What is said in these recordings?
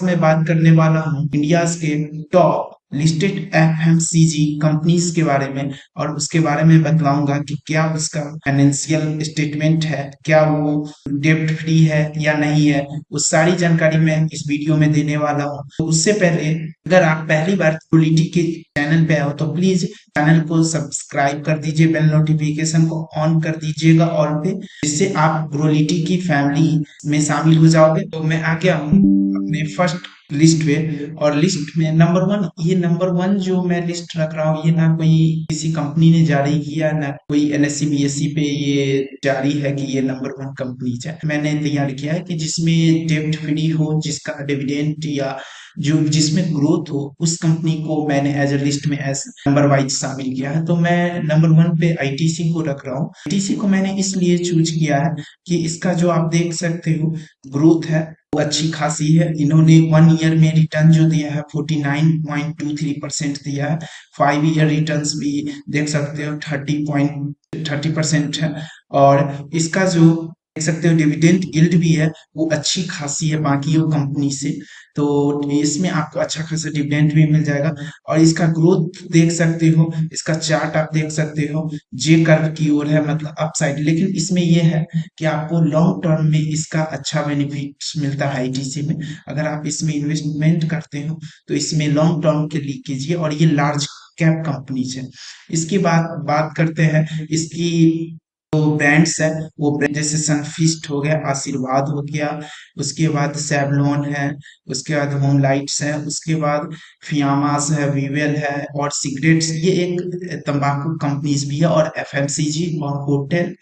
मैं बात करने वाला हूँ इंडिया के टॉप लिस्टेड एफएमसीजी कंपनीज के बारे में, और उसके बारे में बतलाऊंगा कि क्या उसका फाइनेंशियल स्टेटमेंट है, क्या वो डेब्ट फ्री है या नहीं है। उस सारी जानकारी मैं इस वीडियो में देने वाला हूँ। तो उससे पहले अगर आप पहली बार ग्रोलिटी के चैनल पे आओ तो प्लीज चैनल को सब्सक्राइब कर दीजिए, बेल नोटिफिकेशन को ऑन कर दीजिएगा ऑल पे, जिससे आप ग्रोलिटी की फैमिली में शामिल हो जाओगे। तो मैं आ गया हूँ अपने फर्स्ट लिस्ट पे, और लिस्ट में नंबर वन जो मैं लिस्ट रख रहा हूँ, ये ना कोई किसी कंपनी ने जारी किया, ना कोई एनएससी बीएससी पे ये जारी है कि ये नंबर वन कंपनी है। मैंने तैयार किया है कि जिसमें डेब्ट फ्री हो, जिसका डिविडेंड या जो जिसमें ग्रोथ हो, उस कंपनी को मैंने एज ए लिस्ट में एज नंबर वाइज शामिल किया है। तो मैं नंबर वन पे आईटीसी को रख रहा हूँ। आईटीसी को मैंने इसलिए चूज किया है कि इसका जो आप देख सकते हो ग्रोथ है वो अच्छी खासी है। इन्होंने 1 ईयर में रिटर्न जो दिया है 49.23% दिया है। 5 ईयर रिटर्न्स भी देख सकते हो 30% है। और इसका जो देख सकते हो डिविडेंड यील्ड भी है वो अच्छी खासी है बाकी कंपनी से। तो इसमें आपको अच्छा खासा डिविडेंड भी मिल जाएगा। और इसका ग्रोथ देख सकते हो, इसका चार्ट आप देख सकते हो, जे कर्व की ओर है, मतलब अपसाइड। लेकिन इसमें यह है कि आपको लॉन्ग टर्म में इसका अच्छा बेनिफिट मिलता है आईटीसी में। अगर आप इसमें इन्वेस्टमेंट करते हो तो इसमें लॉन्ग टर्म के लिए कीजिए, और ये लार्ज कैप कंपनी है। इसकी बात करते हैं इसकी ब्रांड्स है। वो ब्रांड जैसे सनफीस्ट हो गया, आशीर्वाद हो गया, उसके बाद सेवलॉन है, उसके बाद होम लाइट्स है, उसके बाद फियामास है, वीवेल है, और सिगरेट्स, ये एक तंबाकू कंपनीज भी है। और एफएमसीजी और होटल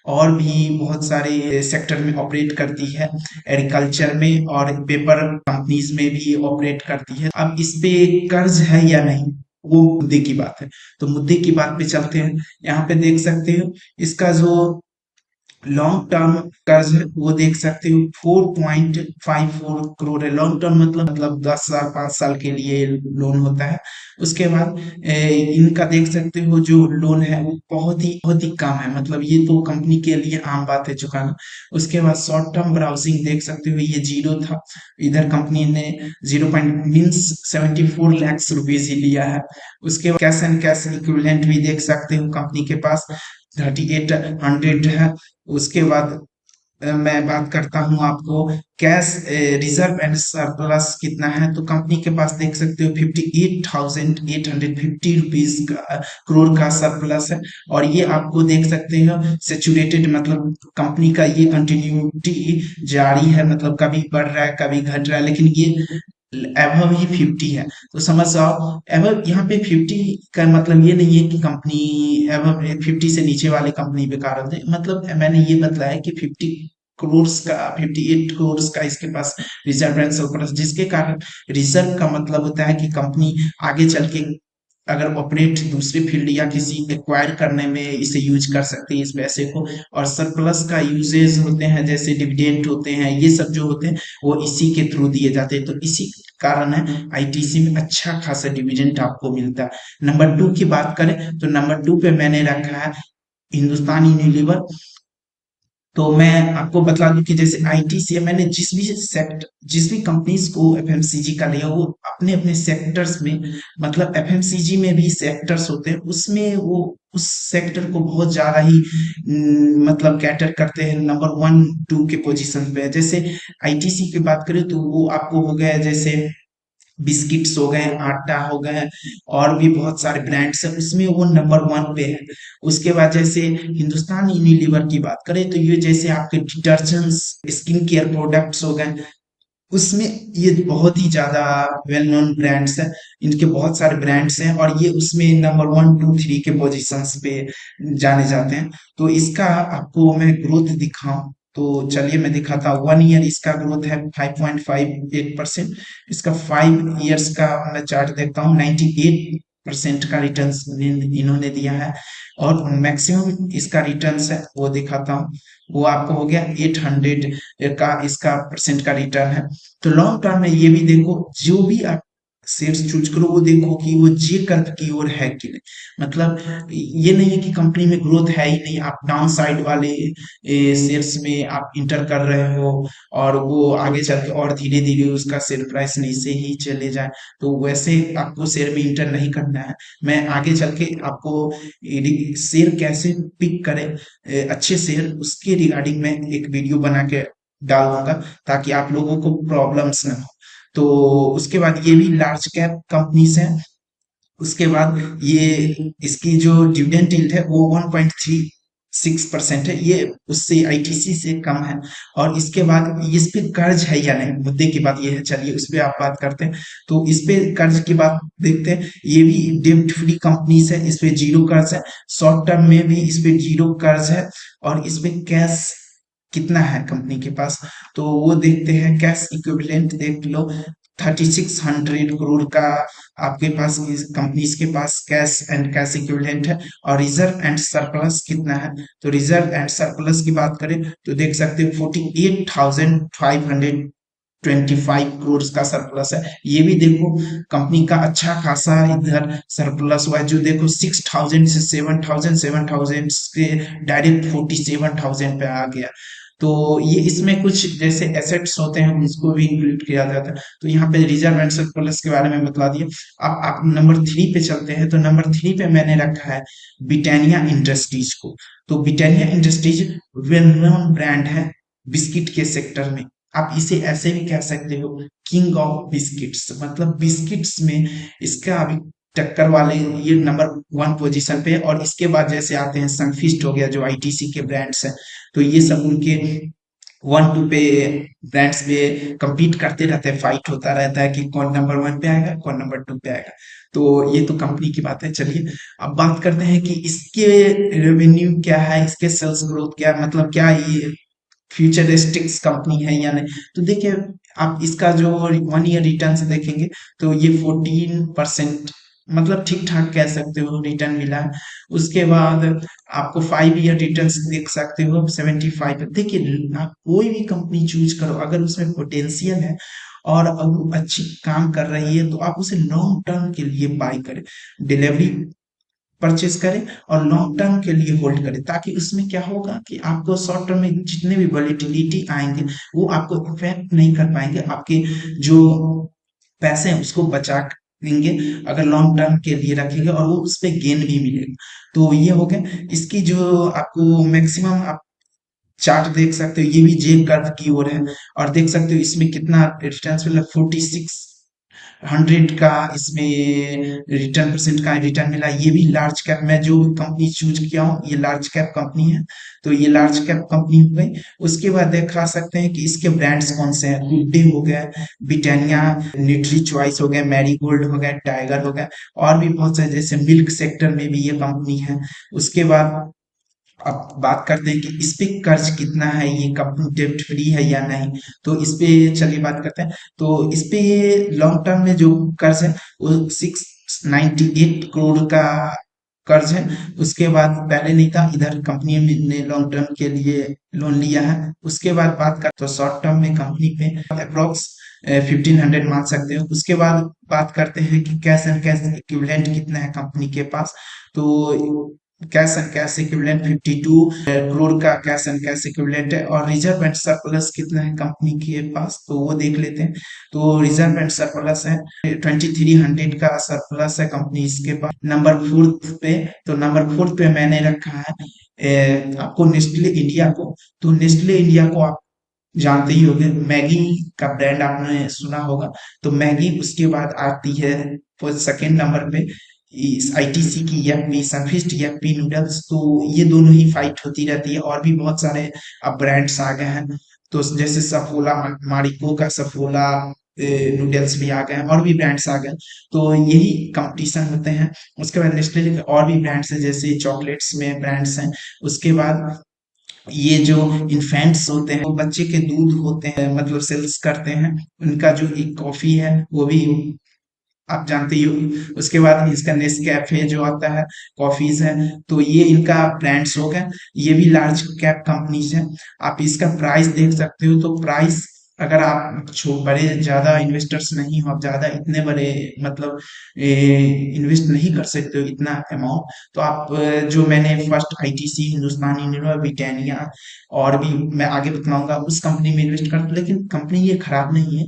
और भी बहुत सारे सेक्टर में ऑपरेट करती है, एग्रीकल्चर में और पेपर कंपनीज में भी ऑपरेट करती है। अब इस पे कर्ज है या नहीं, वो मुद्दे की बात है। तो मुद्दे की बात पे चलते हैं। यहाँ पे देख सकते हो इसका जो लॉन्ग टर्म कर्ज है वो देख सकते हो 4.54 करोड़ है। लॉन्ग टर्म मतलब 10 साल 5 साल के लिए लोन होता है। उसके बाद इनका देख सकते हो जो लोन है वो बहुत ही कम है, मतलब ये तो कंपनी के लिए आम बात है चुकाना। उसके बाद शॉर्ट टर्म ब्राउजिंग देख सकते हो, ये जीरो था। इधर कंपनी ने 0.74 लाख रुपीज ही लिया है। उसके बाद कैश एंड कैश इक्विवेलेंट भी देख सकते हो कंपनी के पास 3800 है। उसके बाद मैं बात करता हूं आपको कैश रिजर्व एंड सरप्लस कितना है। तो कंपनी के पास देख सकते हो 58,850 रुपीज का करोड़ का सरप्लस है। और ये आपको देख सकते हो सेचुरेटेड, मतलब कंपनी का ये कंटिन्यूटी जारी है, मतलब कभी बढ़ रहा है कभी घट रहा है, लेकिन ये एबव ही 50 है। तो समझ जाओ एबव यहाँ पे 50 का मतलब ये नहीं है कि कंपनी एबव 50 से नीचे वाले कंपनी बेकार होते हैं। मतलब मैंने ये बताया कि 50 करोड़ का 58 करोड़ का इसके पास रिजर्व एंड सरप्लस, जिसके कारण रिजर्व का मतलब होता है कि कंपनी आगे चल के अगर ऑपरेट दूसरे फील्ड या किसी एक्वायर करने में इसे यूज कर सकती है इस पैसे को। और सरप्लस का यूजेज होते हैं जैसे डिविडेंड होते हैं, ये सब जो होते हैं वो इसी के थ्रू दिए जाते हैं। तो इसी कारण है आईटीसी में अच्छा खासा डिविडेंड आपको मिलता है। नंबर 2 की बात करें तो नंबर 2 पे मैंने रखा है हिंदुस्तान यूनिलीवर। तो मैं आपको बता दूं कि जैसे आईटीसी मैंने जिस भी कंपनीज को एफएमसीजी का लिया वो अपने अपने सेक्टर्स में, मतलब एफएमसीजी में भी सेक्टर्स होते हैं, उसमें वो उस सेक्टर को बहुत ज्यादा ही मतलब कैटर करते हैं, नंबर 1 2 के पोजीशन पे। जैसे आईटीसी की बात करें तो वो आपको हो गया जैसे बिस्किट्स हो गए, आटा हो गए, और भी बहुत सारे ब्रांड्स हैं, उसमें वो नंबर 1 पे है। उसके बाद जैसे हिंदुस्तान यूनिलीवर की बात करें तो ये जैसे आपके डिटर्जेंट्स, स्किन केयर प्रोडक्ट्स हो गए, उसमें ये बहुत ही ज्यादा वेल नोन ब्रांड्स हैं। इनके बहुत सारे ब्रांड्स हैं और ये उसमें नंबर 1 2 3 के पोजीशंस पे जाने जाते हैं। तो इसका आपको मैं ग्रोथ दिखाऊं तो चलिए मैं दिखाता हूँ। 1 ईयर इसका ग्रोथ है 5.58%। इसका 5 ईयर्स का मैं चार्ट देखता हूँ, 98% का रिटर्न इन्होंने दिया है। और मैक्सिमम इसका रिटर्न है वो दिखाता हूँ, वो आपको हो गया 800 का इसका परसेंट का रिटर्न है। तो लॉन्ग टर्म में ये भी देखो, जो भी आप शेयर्स चूज करो, वो देखो कि वो जे कर्व की ओर है कि नहीं। मतलब ये नहीं है कि कंपनी में ग्रोथ है ही नहीं, आप डाउन साइड वाले शेयर्स में आप इंटर कर रहे हो और वो आगे चल के और धीरे धीरे उसका शेयर प्राइस नीचे ही चले जाए, तो वैसे आपको शेयर में इंटर नहीं करना है। मैं आगे चल के आपको शेयर कैसे पिक करें, अच्छे शेयर, उसके रिगार्डिंग मैं एक वीडियो बना के डाल दूंगा ताकि आप लोगों को प्रॉब्लम्स ना हो। तो उसके बाद ये भी लार्ज कैप कंपनीज हैं। उसके बाद ये इसकी जो डिविडेंड यील्ड है वो 1.36% है, ये उससे आईटीसी से कम है। और इसके बाद इस पे कर्ज है या नहीं, मुद्दे की बात ये है, चलिए उस पे आप बात करते हैं। तो इस पे कर्ज की बात देखते हैं, ये भी डेब्ट फ्री कंपनीज है, इस पे जीरो कर्ज है। शॉर्ट टर्म में भी इस पे जीरो कर्ज है। और इस पे कैश कितना है कंपनी के पास, तो वो देखते हैं। कैश इक्विवेलेंट देख लो, 3600 करोड़ का आपके पास इस कंपनीज के पास कैश एंड कैश इक्विवेलेंट है। और रिजर्व एंड सरप्लस कितना है, तो रिजर्व एंड सरप्लस की बात करें तो देख सकते हो 48,525 करोड़ का सरप्लस है। ये भी देखो कंपनी का अच्छा खासा इधर सरप्लस हुआ है, जो देखो 6,000 से 7,000, 7,000 से डायरेक्ट 47,000 पे आ गया। तो ये इसमें कुछ जैसे एसेट्स होते हैं उसको भी इंक्लूड किया जाता है। तो यहाँ पे रिजर्व एंड सरप्लस के बारे में बता दिया। अब आप नंबर 3 पे चलते हैं, तो नंबर 3 पे मैंने रखा है ब्रिटानिया इंडस्ट्रीज को। तो Britannia industries well known brand है बिस्किट के सेक्टर में। आप इसे ऐसे भी कह सकते हो किंग ऑफ बिस्किट्स, मतलब बिस्किट्स में इसका अभी टक्कर वाले ये नंबर 1 पोजीशन पे है। और इसके बाद जैसे आते हैं सनफीस्ट हो गया जो आईटीसी के ब्रांड्स हैं, तो ये सब उनके 1-2 पे ब्रांड्स पे compete करते रहते हैं, फाइट होता रहता है कि कौन नंबर 1 पे आएगा, कौन नंबर 2 पे आएगा। तो ये तो कंपनी की बात है। चलिए अब बात करते हैं कि इसके रेवेन्यू क्या है, इसके सेल्स ग्रोथ क्या है, मतलब क्या ये फ्यूचरिस्टिक्स कंपनी है या नहीं। तो देखिए, आप इसका जो 1 ईयर रिटर्न देखेंगे तो ये 14%, मतलब ठीक ठाक कह सकते हो रिटर्न मिला है। उसके बाद आपको 5 ईयर रिटर्न देख सकते हो 75। देखिए, आप कोई भी कंपनी चूज करो, अगर उसमें पोटेंशियल है और अब अच्छी काम कर रही है तो आप उसे लॉन्ग टर्म के लिए बाय करें, डिलीवरी परचेज करें और लॉन्ग टर्म के लिए होल्ड करें, ताकि उसमें क्या होगा कि आपको शॉर्ट टर्म में जितने भी वॉलेटिलिटी आएंगे वो आपको इफेक्ट नहीं कर पाएंगे, आपके जो पैसे हैं उसको बचा देंगे अगर लॉन्ग टर्म के लिए रखेंगे, और वो उस पे गेन भी मिलेगा। तो ये हो गया इसकी जो आपको मैक्सिमम आप चार्ट देख सकते हो, ये भी जे कर्व की ओर है। और देख सकते हो इसमें कितना रिटर्न मिला, 4600 का इसमें रिटर्न परसेंट का रिटर्न मिला। ये भी लार्ज कैप, मैं जो कंपनी चूज किया हूँ ये लार्ज कैप कंपनी है, तो ये लार्ज कैप कंपनी हो गई। उसके बाद देखा सकते हैं कि इसके ब्रांड्स कौन से हैं, गुड डे हो गया, ब्रिटानिया, न्यूट्री चॉइस हो गया, मैरीगोल्ड हो गया, टाइगर हो गया, और भी बहुत सारे, जैसे मिल्क सेक्टर में भी ये कंपनी है। उसके बाद अब बात करते हैं कि इस पे कर्ज कितना है, ये कंपनी डेब्ट फ्री है या नहीं। तो इस पे चलिए बात करते हैं। तो इस पे लॉन्ग टर्म में जो कर्ज है वो 698 करोड़ का कर्ज है। उसके बाद पहले नहीं था, इधर कंपनी ने लॉन्ग टर्म के लिए लोन लिया है। उसके बाद बात कर तो शॉर्ट टर्म में कंपनी पे अप्रोक्स 1500 मान सकते हो। उसके बाद बात करते हैं कि कैश एंड कैश इक्विवेलेंट कितना है कंपनी के पास। तो cash and cash equivalent 52 crore का कैश एंड कैश इक्विवेलेंट है। और रिजर्व एंड सरप्लस कितना है कंपनी के पास, तो वो देख लेते हैं। तो रिजर्व एंड सरप्लस है 2300 का सरप्लस है कंपनी इसके पास। नंबर 4 पे, तो नंबर 4 पे मैंने रखा है आपको नेस्ले इंडिया को। तो नेस्ले इंडिया को आप जानते ही होंगे, मैगी का ब्रांड आपने सुना होगा। तो मैगी उसके बाद आती है सेकेंड नंबर पे इस आईटीसी की यप्पी, सनफीस्ट यप्पी नूडल्स। तो ये दोनों ही फाइट होती रहती है, और भी बहुत सारे अब ब्रांड्स आ गए हैं। तो जैसे सफोला, मारिको का सफोला नूडल्स भी आ गए हैं, और भी ब्रांड्स आ गए। तो यही कंपटीशन होते हैं। उसके बाद नेस्ले के और भी ब्रांड्स हैं, जैसे चॉकलेट्स में ब्रांड्स हैं। उसके बाद ये जो इन्फेंट्स होते हैं, वो बच्चे के दूध होते हैं, मतलब सेल्स करते हैं, उनका जो एक कॉफी है वो भी आप जानते ही हो। उसके बाद इसका नेस्कैफे जो आता है, कॉफीज है, तो ये इनका ब्रांड्स हो गए। ये भी लार्ज कैप कंपनीज है। आप इसका प्राइस देख सकते हो, तो प्राइस अगर आप बड़े ज़्यादा इन्वेस्टर्स नहीं हो, आप ज़्यादा इतने बड़े मतलब इन्वेस्ट नहीं कर सकते हो इतना अमाउंट, तो आप जो मैंने first ITC, Hindustan Unilever, Britannia और भी मैं आगे बतलाऊंगा उस कंपनी में इन्वेस्ट कर, लेकिन कंपनी ये खराब नहीं है।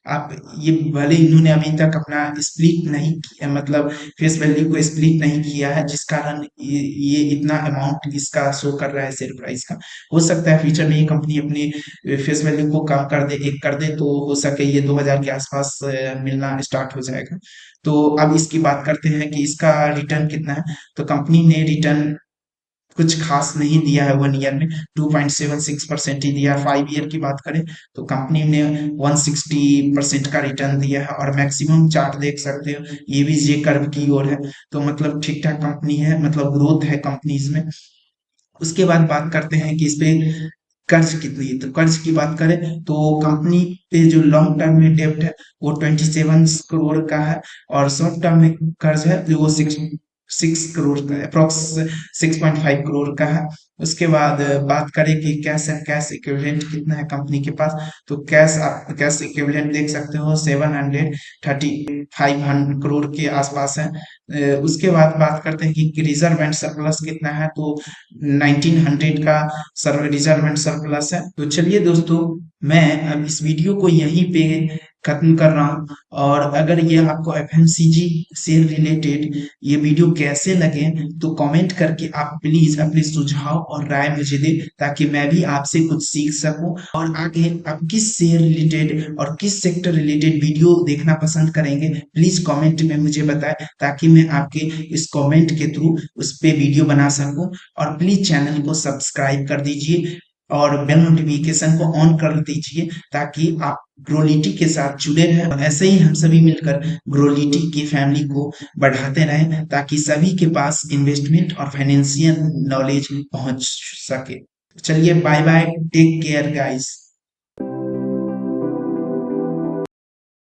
आप ये भले इन्होंने अभी तक अपना स्प्लिट नहीं किया, मतलब फेस वैल्यू को स्प्लिट नहीं किया है, जिस कारण ये इतना अमाउंट इसका शो कर रहा है शेयर प्राइस का। हो सकता है फ्यूचर में ये कंपनी अपनी फेस वैल्यू को कम कर दे, एक कर दे, तो हो सके ये 2000 के आसपास मिलना स्टार्ट हो जाएगा। तो अब इसकी बात करते हैं कि इसका रिटर्न कितना है। तो कंपनी ने रिटर्न कुछ खास नहीं दिया है, 1 ईयर में 2.76% ही दिया है। 5 ईयर की बात करें तो कंपनी ने 160% का रिटर्न दिया है, और मैक्सिमम चार्ट देख सकते हो ये भी जे कर्व की ओर है। तो मतलब ठीक ठाक कंपनी है, मतलब ग्रोथ है कंपनीज में। उसके बाद बात करते हैं कि इस पे कर्ज कितनी है। तो कर्ज की बात करें तो कंपनी पे जो लॉन्ग टर्म में डेब्ट है वो 27 करोड़ का है, और शॉर्ट टर्म में कर्ज है जो वो 6 करोड़ का है, अप्रोक्स 6.5 करोड़ का है। उसके बाद बात करें कि कैश एंड कैश इक्विवेलेंट कितना है कंपनी के पास। तो कैश, आप कैश इक्विवेलेंट देख सकते हो 735 करोड़ के आसपास है। उसके बाद बात करते हैं कि रिजर्व एंड सरप्लस कितना है। तो 1900 का रिजर्व एंड सरप्लस है। तो चलिए दोस्तों, मैं अब इस वीडियो को यहीं पे खत्म कर रहा हूँ। और अगर ये आपको एफएमसीजी से रिलेटेड ये वीडियो कैसे लगे तो कमेंट करके आप प्लीज अपने सुझाव और राय मुझे दे, ताकि मैं भी आपसे कुछ सीख सकूं। और आगे आप किस शेयर रिलेटेड और किस सेक्टर रिलेटेड वीडियो देखना पसंद करेंगे प्लीज कमेंट में मुझे बताएं, ताकि मैं आपके इस कमेंट के थ्रू उस पे वीडियो बना सकूं। और प्लीज चैनल को सब्सक्राइब कर दीजिए और बेल नोटिफिकेशन को ऑन कर दीजिए, ताकि आप ग्रोलिटी के साथ जुड़े रहें। और ऐसे ही हम सभी मिलकर ग्रोलिटी की फैमिली को बढ़ाते रहें, ताकि सभी के पास इन्वेस्टमेंट और फाइनेंशियल नॉलेज पहुंच सके। चलिए, bye bye, take care guys.